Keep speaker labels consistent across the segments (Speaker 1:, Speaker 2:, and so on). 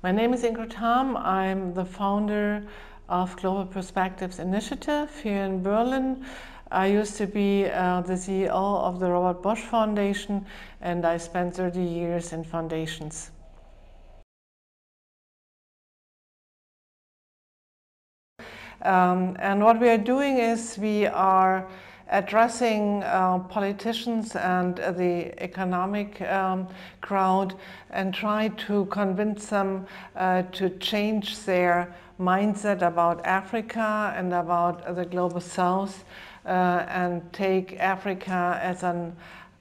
Speaker 1: My name is Ingrid Hamm. I'm the founder of Global Perspectives Initiative here in Berlin. I used to be the CEO of the Robert Bosch Foundation, and I spent 30 years in foundations. And what we are doing is we are addressing politicians and the economic crowd and try to convince them to change their mindset about Africa and about the global south and take Africa as an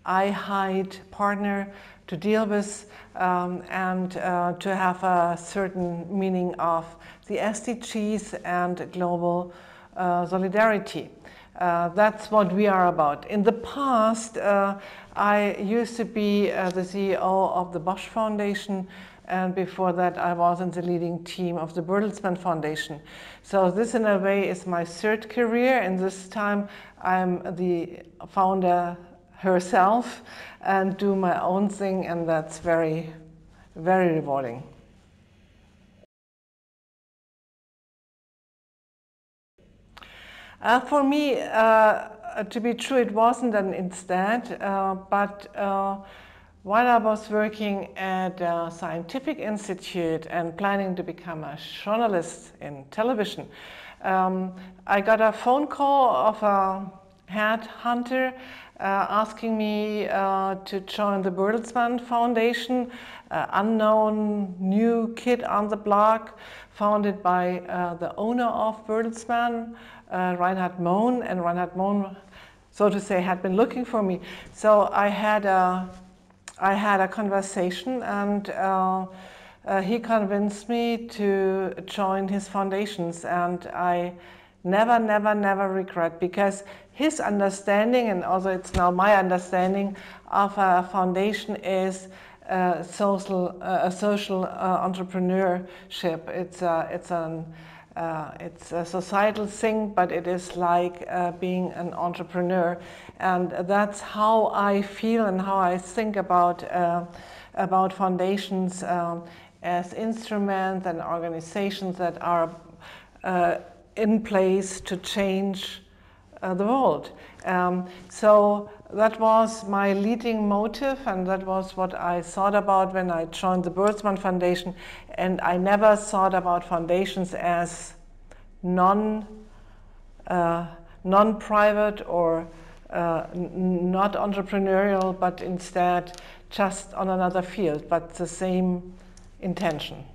Speaker 1: eye-height partner to deal with and to have a certain meaning of the SDGs and global solidarity. That's what we are about. In the past, I used to be the CEO of the Bosch Foundation, and before that I was in the leading team of the Bertelsmann Foundation. So this in a way is my third career, and this time I'm the founder herself and do my own thing, and that's very, very rewarding. For me, to be true, it wasn't an instead, but while I was working at a scientific institute and planning to become a journalist in television, I got a phone call of a headhunter asking me to join the Bertelsmann Foundation, unknown new kid on the block, founded by the owner of Bertelsmann, Reinhard Mohn, and Reinhard Mohn, so to say, had been looking for me. So I had a conversation, and he convinced me to join his foundations, and I never regret, because his understanding, and also it's now my understanding, of a foundation is social entrepreneurship. It's a societal thing, but it is like being an entrepreneur, and that's how I feel and how I think about foundations as instruments and organizations that are in place to change the world. So that was my leading motive, and that was what I thought about when I joined the Bertelsmann Foundation. And I never thought about foundations as non-private or not entrepreneurial, but instead just on another field, but the same intention.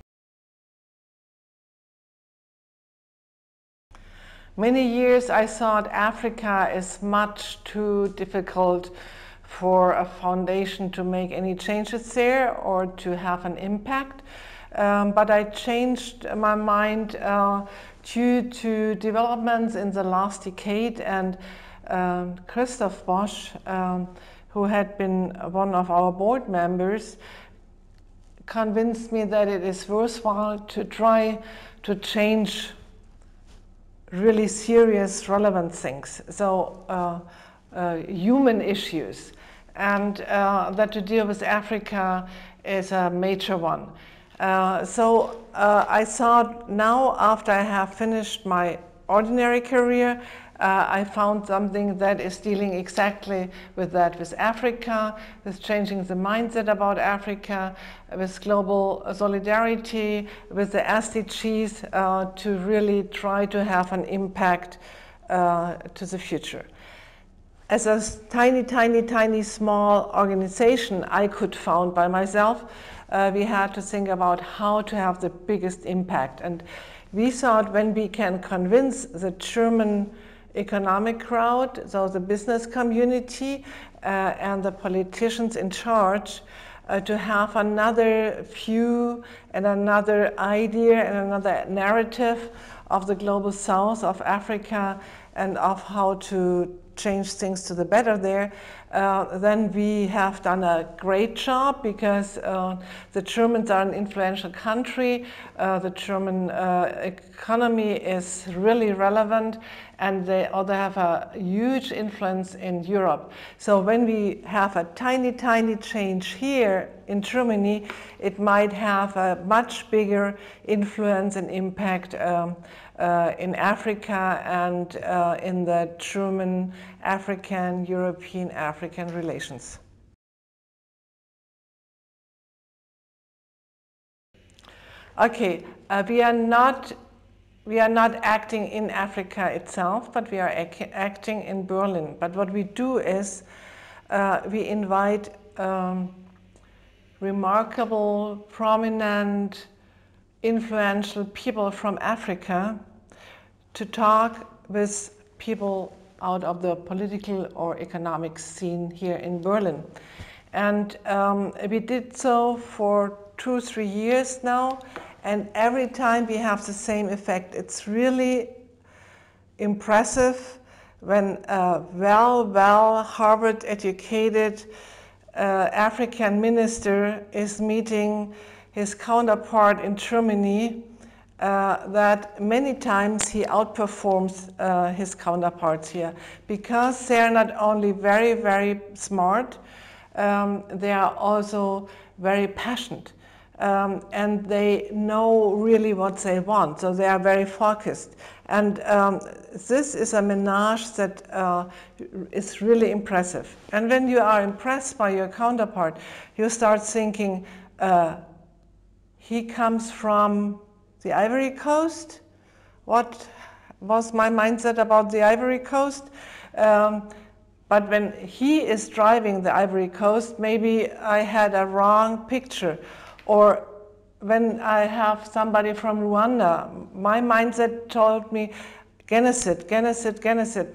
Speaker 1: Many years I thought Africa is much too difficult for a foundation to make any changes there or to have an impact. But I changed my mind due to developments in the last decade, and Robert Bosch, who had been one of our board members, convinced me that it is worthwhile to try to change really serious, relevant things, so human issues, and that to deal with Africa is a major one. So I thought, now after I have finished my ordinary career, I found something that is dealing exactly with that, with Africa, with changing the mindset about Africa, with global solidarity, with the SDGs, to really try to have an impact to the future. As a tiny small organization I could found by myself, we had to think about how to have the biggest impact. And we thought, when we can convince the German economic crowd, so the business community and the politicians in charge, to have another view and another idea and another narrative of the global south, of Africa, and of how to change things to the better there, then we have done a great job, because the Germans are an influential country, the German economy is really relevant, and they also have a huge influence in Europe. So when we have a tiny change here in Germany, it might have a much bigger influence and impact in Africa and in the German-African, European-African relations. Okay, we are not acting in Africa itself, but we are acting in Berlin. But what we do is we invite remarkable, prominent, influential people from Africa to talk with people out of the political or economic scene here in Berlin. And we did so for 2-3 years now, and every time we have the same effect. It's really impressive when a well Harvard-educated African minister is meeting his counterpart in Germany, that many times he outperforms his counterparts here, because they are not only very smart, they are also very passionate, and they know really what they want, so they are very focused. And this is a menage that is really impressive. And when you are impressed by your counterpart, you start thinking, he comes from the Ivory Coast? What was my mindset about the Ivory Coast? But when he is driving the Ivory Coast, maybe I had a wrong picture. Or when I have somebody from Rwanda, my mindset told me genocide,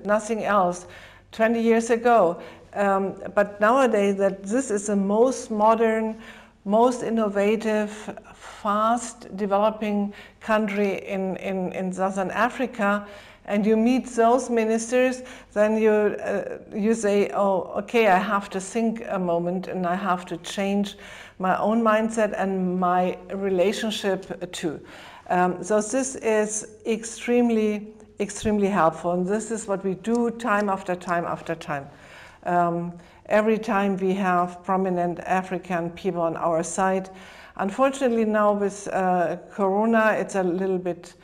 Speaker 1: nothing else, 20 years ago. But nowadays, that this is the most modern, most innovative, fast developing country in Southern Africa, and you meet those ministers, then you say, oh, okay, I have to think a moment and I have to change my own mindset and my relationship too. So this is extremely helpful, and this is what we do time after time after time. Every time we have prominent African people on our side. Unfortunately now with Corona it's a little bit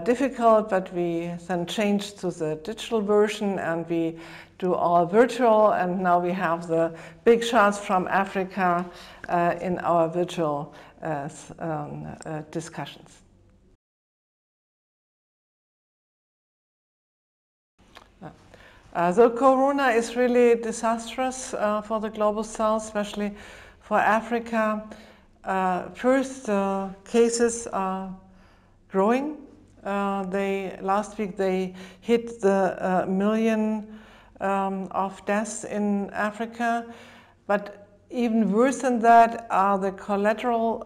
Speaker 1: difficult, but we then changed to the digital version and we do all virtual, and now we have the big shots from Africa in our virtual discussions. So Corona is really disastrous for the global south, especially for Africa. First, cases are growing. Last week they hit the million of deaths in Africa, but even worse than that are the collateral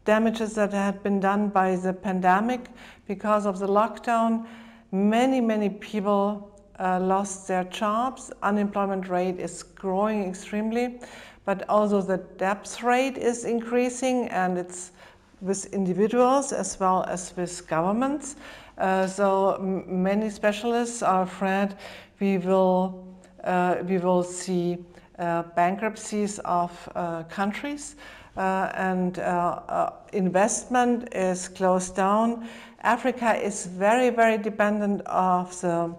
Speaker 1: damages that had been done by the pandemic. Because of the lockdown, many people lost their jobs. Unemployment rate is growing extremely, but also the debt rate is increasing, and it's with individuals as well as with governments. So many specialists are afraid we will see bankruptcies of countries, and investment is closed down. Africa is very dependent of the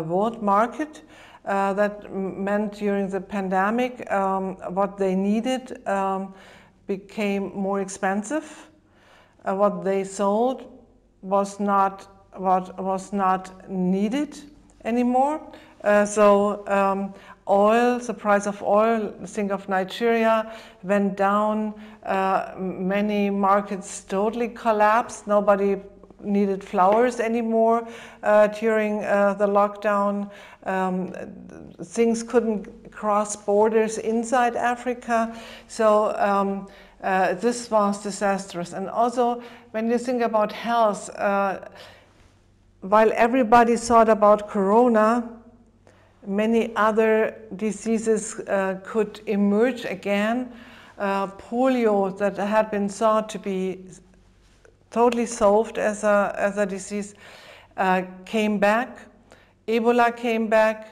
Speaker 1: world market. That meant during the pandemic what they needed became more expensive. What they sold was not what was not needed anymore. Oil, the price of oil, think of Nigeria, went down. Many markets totally collapsed. Nobody needed flowers anymore during the lockdown. Things couldn't cross borders inside Africa. So this was disastrous. And also, when you think about health, while everybody thought about Corona, many other diseases could emerge again. Polio, that had been thought to be totally solved as a disease, came back, Ebola came back,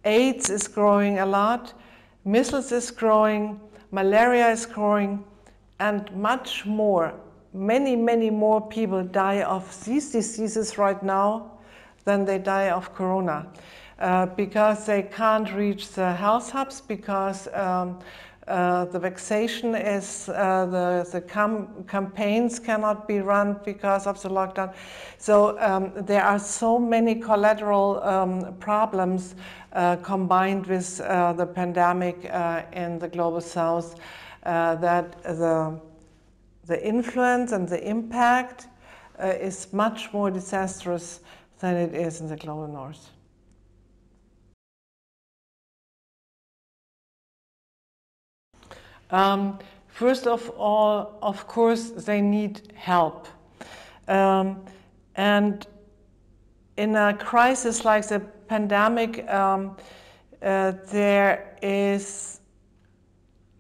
Speaker 1: AIDS is growing a lot, measles is growing, malaria is growing, and much more. Many, many more people die of these diseases right now than they die of corona. Because they can't reach the health hubs, because the vaccination is, the campaigns cannot be run because of the lockdown. So there are so many collateral problems combined with the pandemic in the global south that the influence and the impact is much more disastrous than it is in the global north. First of all, of course, they need help. And in a crisis like the pandemic, there is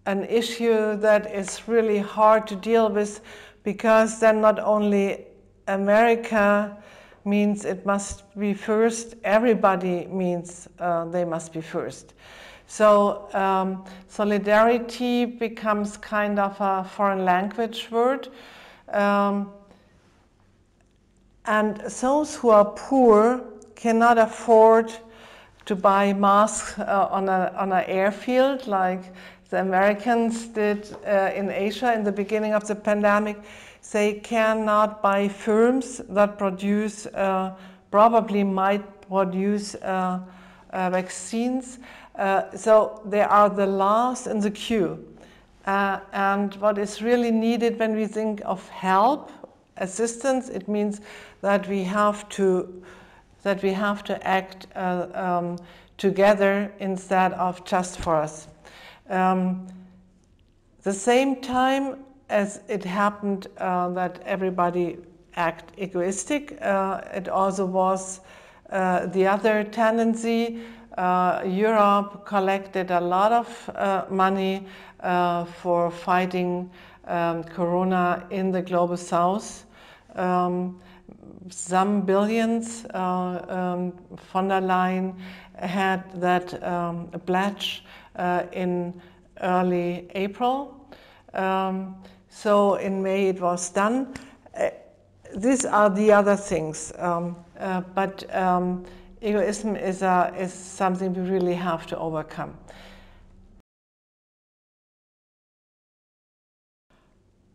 Speaker 1: an issue that is really hard to deal with, because then not only America means it must be first, everybody means they must be first. So solidarity becomes kind of a foreign language word. And those who are poor cannot afford to buy masks on an airfield like the Americans did in Asia in the beginning of the pandemic. They cannot buy firms that produce, probably might produce vaccines. So they are the last in the queue. And what is really needed when we think of help, assistance, it means that we have to act together instead of just for us. The same time as it happened that everybody act egoistic, it also was the other tendency. Europe collected a lot of money for fighting corona in the global south. Some billions. Von der Leyen had that pledge in early April. So in May it was done. These are the other things, but egoism is something we really have to overcome.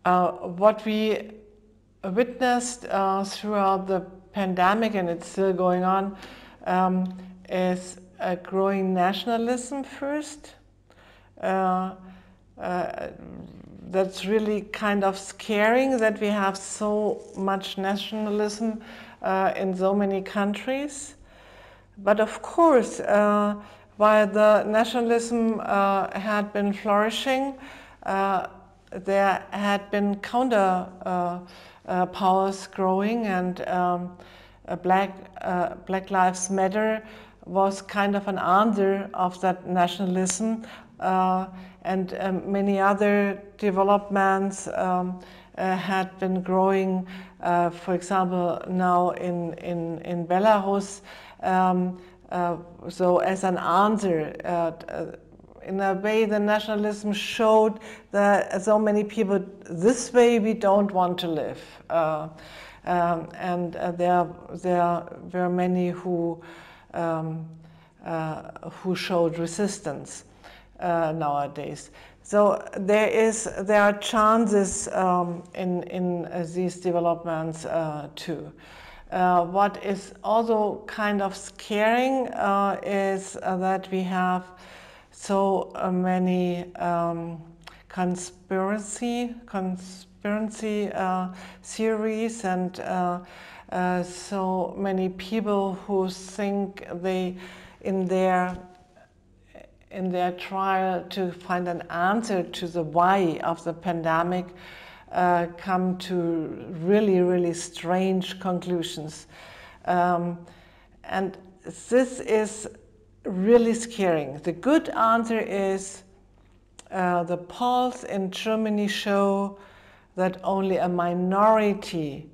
Speaker 1: What we witnessed throughout the pandemic, and it's still going on, is a growing nationalism first. That's really kind of scaring that we have so much nationalism in so many countries. But of course, while the nationalism had been flourishing, there had been counter powers growing, and Black Lives Matter was kind of an answer of that nationalism, and many other developments had been growing. For example, now in Belarus. So as an answer, in a way, the nationalism showed that so many people, this way we don't want to live. And there were many who showed resistance nowadays. So there are chances in these developments too. What is also kind of scaring is that we have so many conspiracy theories, and so many people who think they, in their trial to find an answer to the why of the pandemic, come to really, really strange conclusions. And this is really scaring. The good answer is the polls in Germany show that only a minority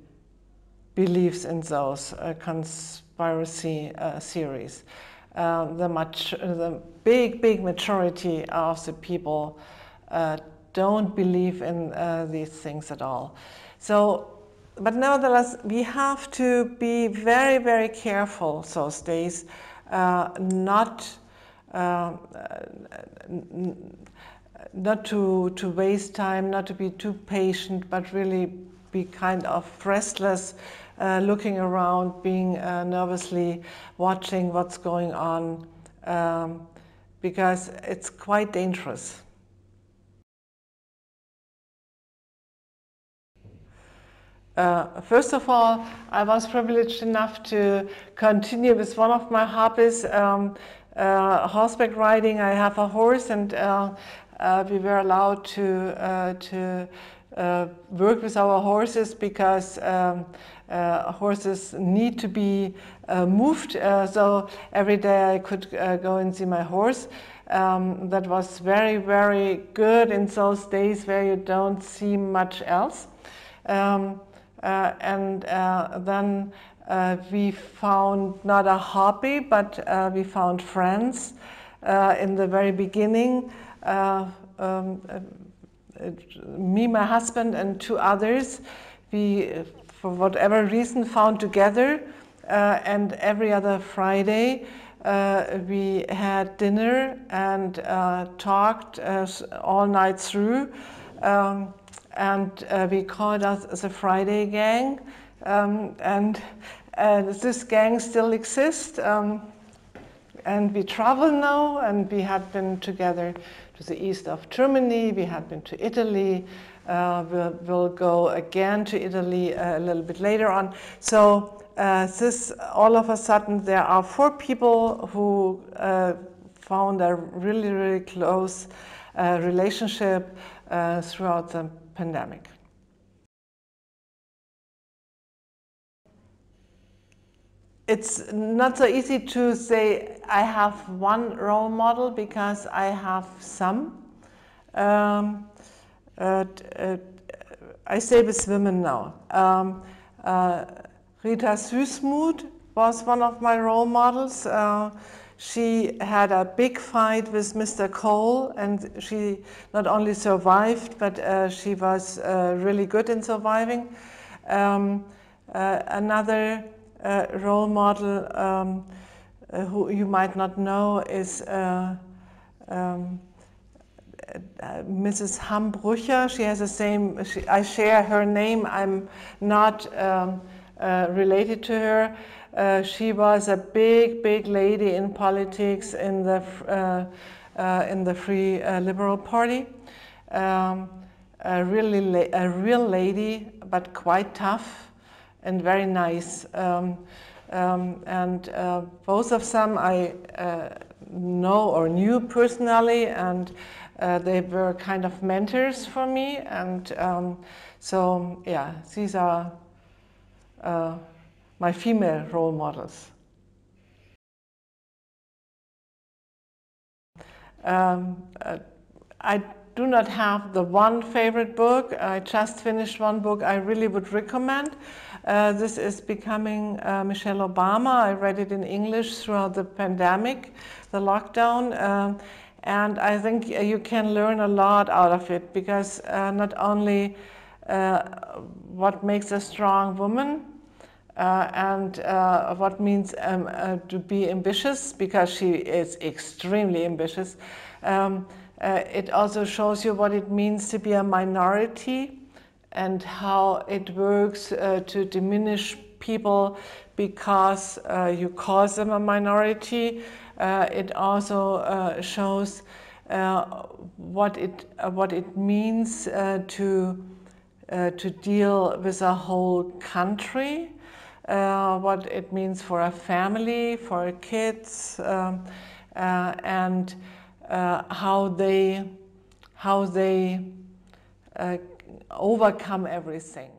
Speaker 1: believes in those conspiracy theories. The big majority of the people don't believe in these things at all. So, but nevertheless, we have to be very careful those days, not to waste time, not to be too patient, but really be kind of restless, looking around, being nervously watching what's going on, because it's quite dangerous. First of all, I was privileged enough to continue with one of my hobbies, horseback riding. I have a horse, and we were allowed to work with our horses because horses need to be moved. So every day I could go and see my horse. That was very good in those days where you don't see much else. Then we found not a hobby, but we found friends in the very beginning. Me, my husband, and two others, we, for whatever reason, found together, and every other Friday we had dinner and talked all night through. We called us the Friday Gang, and this gang still exists, and we travel now, and we had been together to the east of Germany, we had been to Italy, we'll go again to Italy a little bit later on. So all of a sudden there are 4 people who found a really close relationship throughout the pandemic. It's not so easy to say I have one role model because I have some. I stay with women now. Rita Süßmuth was one of my role models. She had a big fight with Mr. Cole, and she not only survived, but she was really good in surviving. Another role model who you might not know is Mrs. Hamm. She has the same, I share her name, I'm not related to her. She was a big lady in politics in the Free Liberal Party. A real lady, but quite tough and very nice. Both of them I know or knew personally, and they were kind of mentors for me. And so yeah, these are my female role models. I do not have the one favorite book. I just finished one book I really would recommend. This is Becoming Michelle Obama. I read it in English throughout the pandemic, the lockdown, and I think you can learn a lot out of it, because not only what makes a strong woman, and what means to be ambitious, because she is extremely ambitious. It also shows you what it means to be a minority and how it works to diminish people because you call them a minority. It also shows what it means to deal with a whole country. What it means for a family, for kids, and how they overcome everything.